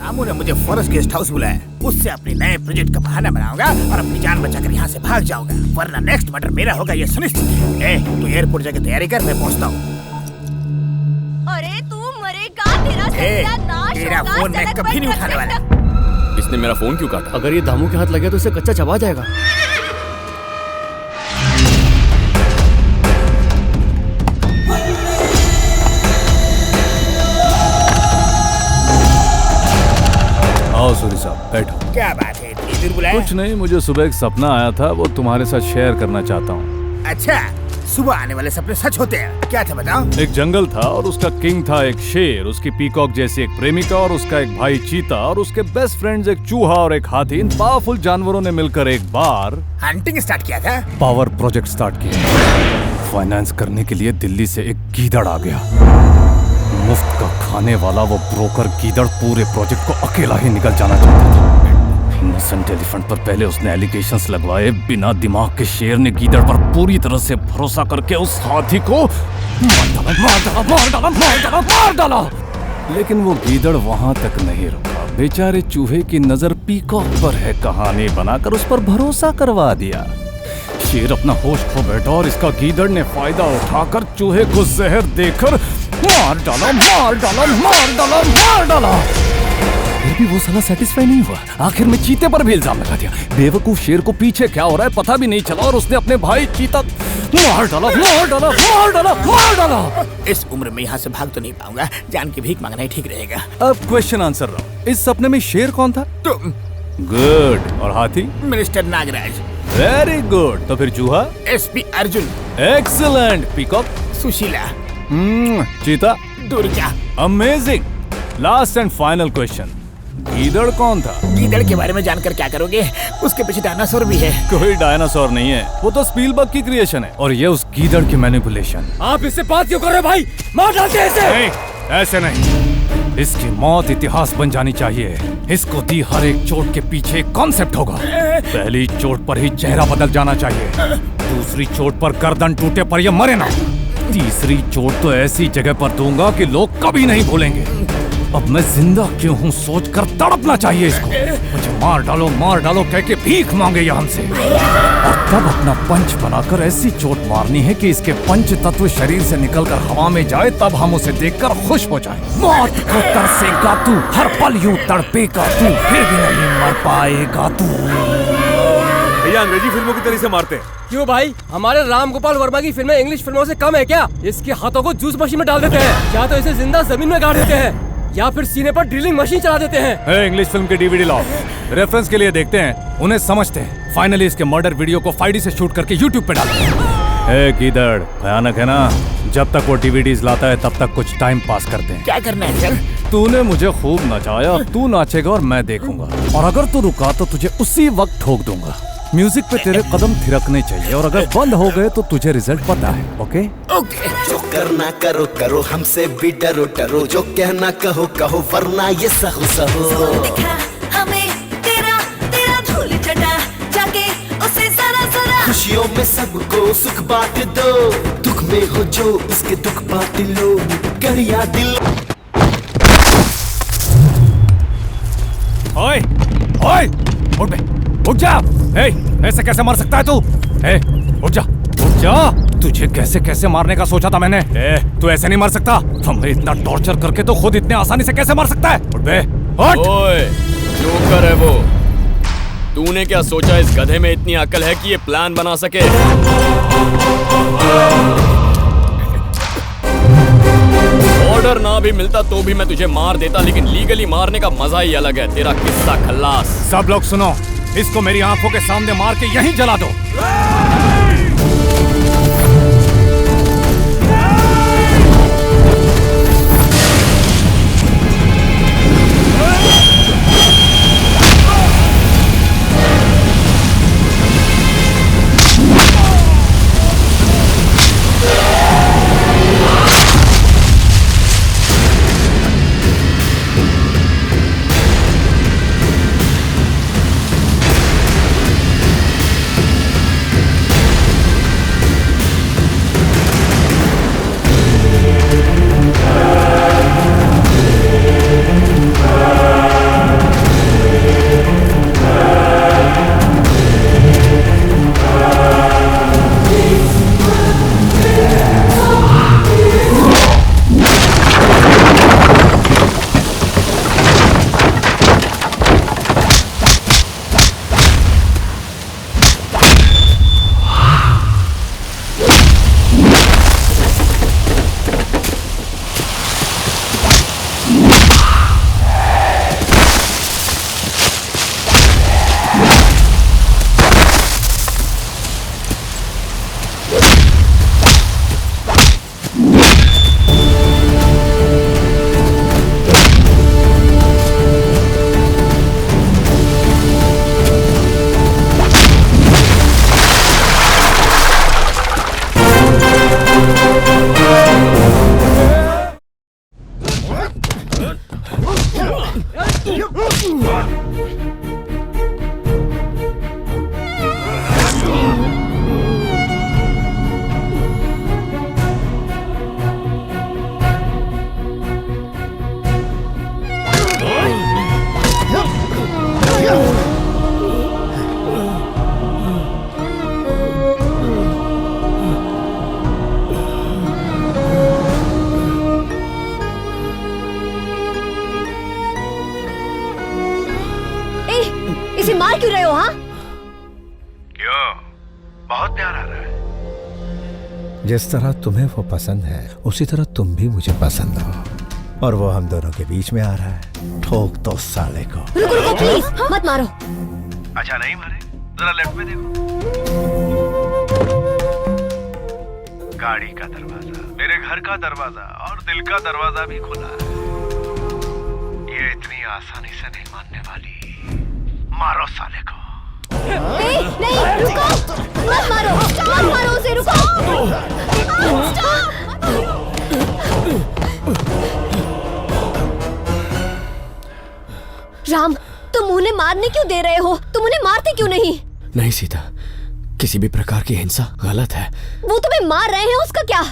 रामू ने मुझे forest guest house बुलाया, उससे अपने नए प्रोजेक्ट का बहाना बनाऊंगा और अपनी जान बचाकर यहाँ से भाग जाऊंगा, वरना नेक्स्ट मर्डर मेरा होगा ये सुनिश्चित है। तू एयरपोर्ट जाके तैयारी कर, मैं पहुँचता हूँ। अरे तू मरेगा, तेरा सत्यानाश होगा। तेरा फोन मैं कभी नहीं उठाने वाला। इसने मेरा फोन क्यों काटा? अगर ये दामू के हाथ लगे तो इसे कच्चा चबा जाएगा। आओ सूरी साहब, बैठो। क्या बात है, इतनी दूर बुलाया? कुछ नहीं, मुझे सुबह एक सपना आया था, वो तुम्हारे साथ शेयर करना चाहता हूँ। अच्छा, सुबह आने वाले सपने सच होते हैं? क्या था बताओ? एक जंगल था और उसका किंग था एक शेर, उसकी पीकॉक जैसी एक प्रेमिका और उसका एक भाई चीता और उसके बेस्ट फ्रेंड्स एक चूहा और एक हाथी। इन पावरफुल जानवरों ने मिलकर एक बार हंटिंग स्टार्ट किया था। पावर प्रोजेक्ट स्टार्ट किया। फाइनेंस करने के लिए दिल्ली से एक गीदड़ आ गया। मुफ्त का खाने वाला वो ब्रोकर गीदड़ पूरे प्रोजेक्ट को अकेला ही निकल जाना चाहता था। इनोसेंट एलिफेंट पर पहले उसने एलिगेशंस लगवाए। बिना दिमाग के शेर ने गीदड़ पर पूरी तरह से भरोसा करके उस हाथी को मार डाला। लेकिन वो गीदड़ वहां तक नहीं रुका। बेचारे चूहे की नजर पीकॉक पर है, कहानी बनाकर उस पर भरोसा करवा दिया। शेर अपना होश खो बैठा और इसका गीदड़ ने फायदा उठाकर चूहे को जहर देकर मार डाला, मार डाला, मार डाला, मार डाला। फिर भी वो साला सेटिस्फाई नहीं हुआ। आखिर में चीते पर भी इल्जाम लगा दिया। बेवकूफ शेर को पीछे क्या हो रहा है पता भी नहीं चला और उसने अपने भाई चीता मार डाला, मार डाला, मार डाला, मार डाला। इस उम्र में यहाँ से भाग तो नहीं पाऊंगा, जान की भीख मांगना ही ठीक रहेगा। अब क्वेश्चन आंसर रहा। इस सपने में शेर कौन था? तुम। गुड। और हाथी? मिनिस्टर नागराज। Very good. तो फिर चूहा? SP Arjun. Excellent. Peacock? Sushila. चीता? Durga. Amazing. Last and final question, गीदड़ कौन था? गीदड़ के बारे में जानकर क्या करोगे? उसके पीछे डायनासोर भी है। कोई डायनासोर नहीं है, वो तो स्पीलबर्ग की क्रिएशन है और ये उस गीदड़ की मैनिपुलेशन। आप इससे बात क्यों कर रहे भाई? मार डालते इसे। नहीं, ऐसे नहीं। इसकी मौत इतिहास बन जानी चाहिए। इसको दी हर एक चोट के पीछे एक कॉन्सेप्ट होगा। पहली चोट पर ही चेहरा बदल जाना चाहिए, दूसरी चोट पर गर्दन टूटे पर ये मरे ना, तीसरी चोट तो ऐसी जगह पर दूंगा कि लोग कभी नहीं भूलेंगे। अब मैं जिंदा क्यों हूँ सोचकर तड़पना चाहिए इसको। मुझे मार डालो कह के भीख मांगे ये हमसे, और तब अपना पंच बनाकर ऐसी चोट मारनी है कि इसके पंच तत्व शरीर से निकलकर हवा में जाए, तब हम उसे देखकर खुश हो जाए। मौत को तरसेगा तू, हर पल यूं तड़पेगा तू, फिर भी नहीं मर पाएगा तू। भैया अंग्रेजी फिल्मों की तरह से मारते हैं। क्यों भाई, हमारे राम गोपाल वर्मा की फिल्में इंग्लिश फिल्मों से कम है क्या? इसके हाथों को जूस मशीन में डाल देते हैं, या तो इसे जिंदा जमीन में गाड़ देते हैं, या फिर सीने पर ड्रिलिंग मशीन चला देते हैं। इंग्लिश फिल्म के डीवीडी लाओ, रेफरेंस के लिए देखते हैं, उन्हें समझते हैं। फाइनली इसके मर्डर वीडियो को 5D से शूट करके यूट्यूब पे डालते हैं। गीदड़ भयानक है ना? जब तक वो डीवीडीज लाता है तब तक कुछ टाइम पास करते हैं। क्या करना है सर? तूने मुझे खूब नचाया, तू नाचेगा और मैं देखूंगा, और अगर तू रुका तो तुझे उसी वक्त ठोक दूंगा। म्यूजिक पे तेरे कदम थिरकने चाहिए, और अगर बंद हो गए तो तुझे रिजल्ट पता है। Okay okay. जो करना करो करो, हमसे भी डरो डरो, जो कहना कहो कहो, वरना ये सहू सहो। दिखा हमें तेरा तेरा धूल चटा, जाके उसे जरा जरा। खुशियों में सबको सुख बांट दो, दुख में हो जो उसके दुख बांट लो, करिया दिल। ओए ओए, उठ बे, उठ जा। ऐसे कैसे मार सकता है तू? उठ जा, उठ जा। तुझे कैसे कैसे मारने का सोचा था मैंने। तू ऐसे नहीं मार सकता। हमें इतना टॉर्चर करके तो खुद इतने आसानी से कैसे मार सकता है? उठ बे, उठ। ओए, जोकर है वो। तूने क्या सोचा इस गधे में इतनी अकल है कि ये प्लान बना सके? ऑर्डर ना भी मिलता तो भी मैं तुझे मार देता, लेकिन लीगली मारने का मजा ही अलग है। तेरा किस्सा खल्लास। सब लोग सुनो, इसको मेरी आंखों के सामने मार के यहीं जला दो। इसे मार क्यों रहे हो? हाँ, क्यों? बहुत प्यार आ रहा है। जिस तरह तुम्हें वो पसंद है उसी तरह तुम भी मुझे पसंद हो, और वो हम दोनों के बीच में आ रहा है। ठोक दो साले को। रुको रुको प्लीज, मत मारो। अच्छा नहीं मारे, जरा लेफ्ट में देखो। गाड़ी का दरवाजा, मेरे घर का दरवाजा और दिल का दरवाजा भी खुला है। ये इतनी आसानी से नहीं मानने वाली। मारो साले को। नहीं रुको, मत मारो उसे, रुको। राम, तुम उन्हें मारने क्यों दे रहे हो? तुम उन्हें मारते क्यों नहीं? नहीं सीता, किसी भी प्रकार की हिंसा गलत है। वो तुम्हें मार रहे हैं, उसका क्या?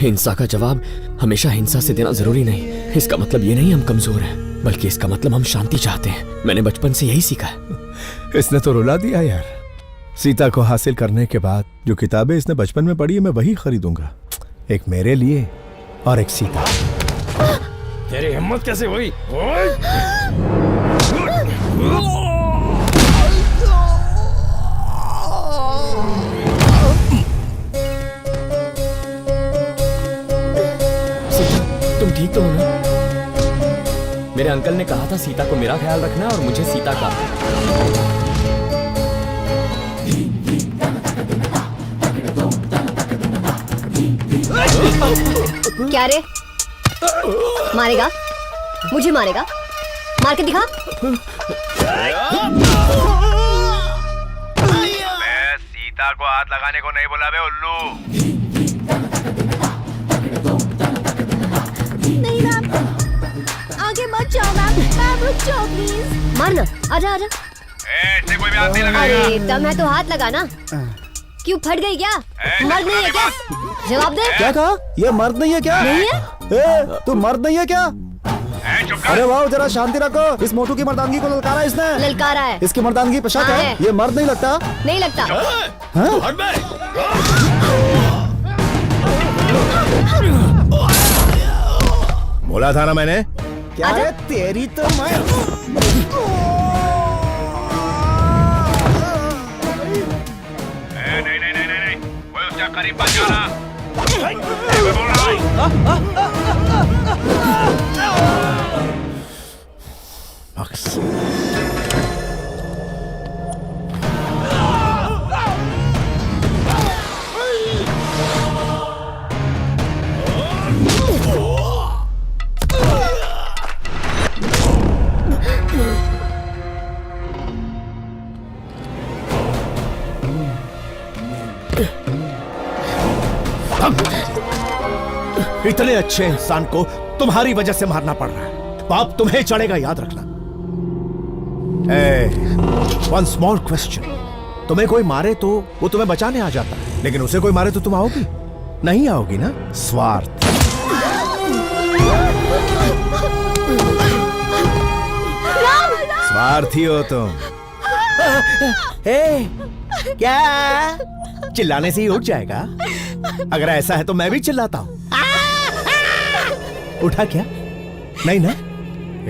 हिंसा का जवाब हमेशा हिंसा से देना जरूरी नहीं। इसका मतलब ये नहीं हम कमजोर हैं, बल्कि इसका मतलब हम शांति चाहते हैं। मैंने बचपन से यही सीखा है। इसने तो रुला दिया यार। सीता को हासिल करने के बाद जो किताबें इसने बचपन में पढ़ी है मैं वही खरीदूंगा, एक मेरे लिए और एक सीता। तेरी हिम्मत कैसे हुई? तुम ठीक तो हो ना? मेरे अंकल ने कहा था सीता को मेरा ख्याल रखना और मुझे सीता का। क्या रे? मारेगा? मुझे मारेगा? मार के दिखा। मैं सीता को हाथ लगाने को नहीं बोला बे उल्लू। नहीं राम, आगे मत जाओ मैम, रुक जाओ प्लीज। मारना, आजा आजा। इससे कोई भी हाथ नहीं लगाएगा। अरे दम है तो हाथ लगाना। क्यों फट गई क्या? मर्द नहीं है क्या? जवाब दे। क्या कहा? ये मर्द नहीं है क्या? नहीं है? तू मर्द नहीं है क्या? अरे वाह, जरा शांति रखो। इस मोटू की मर्दानगी को ललकारा इसने। ललकारा है। इसकी मर्दानगी पे शक है। ये मर्द नहीं लगता। नहीं लगता। बोला था ना मैंने। क्या है तेरी तो मैं। नहीं, कोई उसका करीब मत जाना। मैं बोल रहा इतने अच्छे इंसान को तुम्हारी वजह से मारना पड़ रहा है। पाप तुम्हें चढ़ेगा, याद रखना। वन स्मॉल क्वेश्चन, तुम्हें कोई मारे तो वो तुम्हें बचाने आ जाता है, लेकिन उसे कोई मारे तो तुम आओगी? नहीं आओगी ना। स्वार्थ। स्वार्थी हो तुम। क्या चिल्लाने से ही उठ जाएगा? अगर ऐसा है तो मैं भी चिल्लाता हूं। उठा क्या? नहीं ना,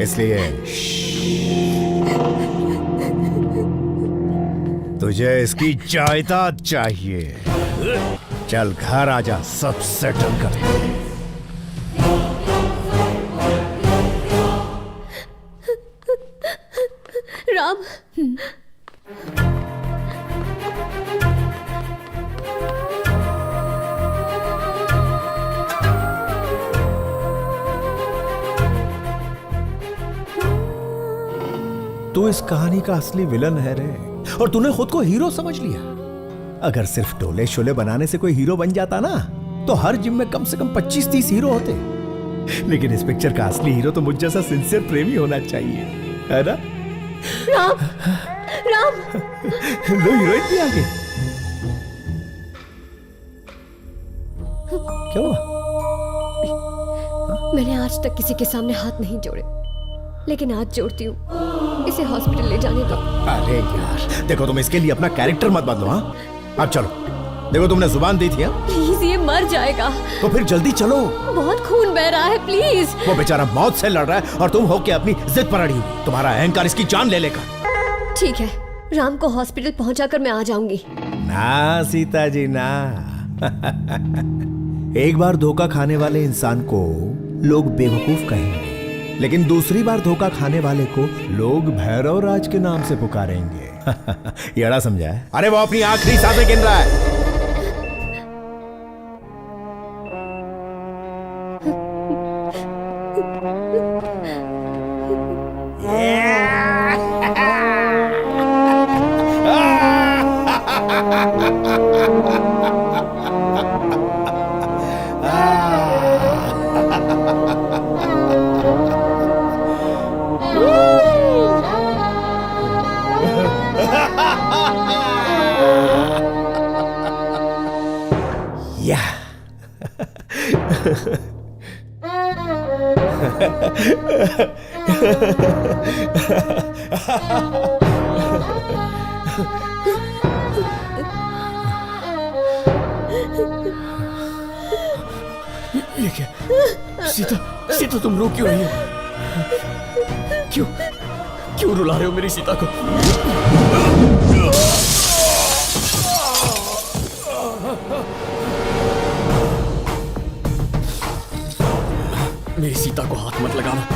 इसलिए तुझे इसकी जायदाद चाहिए। चल घर आजा, सब सेटल करते हैं। राम, तू इस कहानी का असली विलन है रे, और तूने खुद को हीरो समझ लिया। अगर सिर्फ टोले शोले बनाने से कोई हीरो बन जाता ना, तो हर जिम में कम से कम 25-30 हीरो होते। लेकिन इस पिक्चर का असली हीरो तो मुझ जैसा सिंसियर प्रेमी होना चाहिए। है ना? राम, राम, लो हीरोइन भी आ गई। क्या हुआ? मैंने आज तक किसी के सामने हाथ नहीं जोड़े, लेकिन आज जोड़ती हूँ। इसे हॉस्पिटल ले जाने दो। अरे यार, देखो तुम इसके लिए अपना कैरेक्टर मत बदलो। हाँ, अब चलो। देखो तुमने जुबान दी थी। प्लीज, ये मर जाएगा। तो फिर जल्दी चलो। बहुत खून बह रहा है, प्लीज। वो बेचारा मौत से लड़ रहा है और तुम हो के अपनी जिद पर अड़ी हुई। तुम्हारा अहंकार इसकी जान ले लेगा। ठीक है, राम को हॉस्पिटल पहुंचाकर मैं आ जाऊंगी। ना सीता जी ना। एक बार धोखा खाने वाले इंसान को लोग बेवकूफ कहेंगे, लेकिन दूसरी बार धोखा खाने वाले को लोग भैरव राज के नाम से पुकारेंगे। ये अड़ा समझा है? अरे वो अपनी आखिरी सांसें गिन रहा है। ये क्या? सीता, सीता तुम रो क्यों रही हो? क्यों क्यों रुला रहे हो मेरी सीता को? मेरी सीता को हाथ मत लगाना।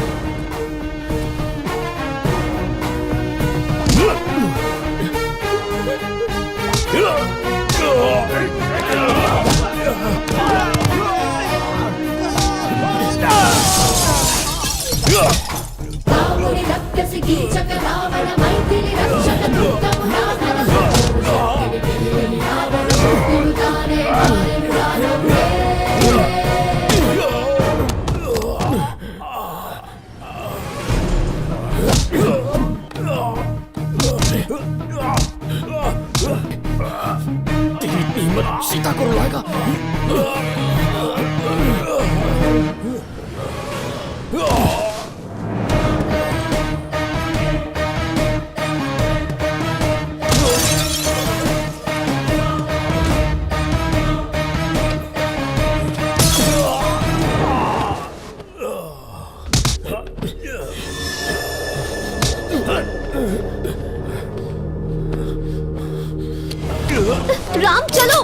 तेरी इतनी हिम्मत सीता को रुलाएगा? राम चलो।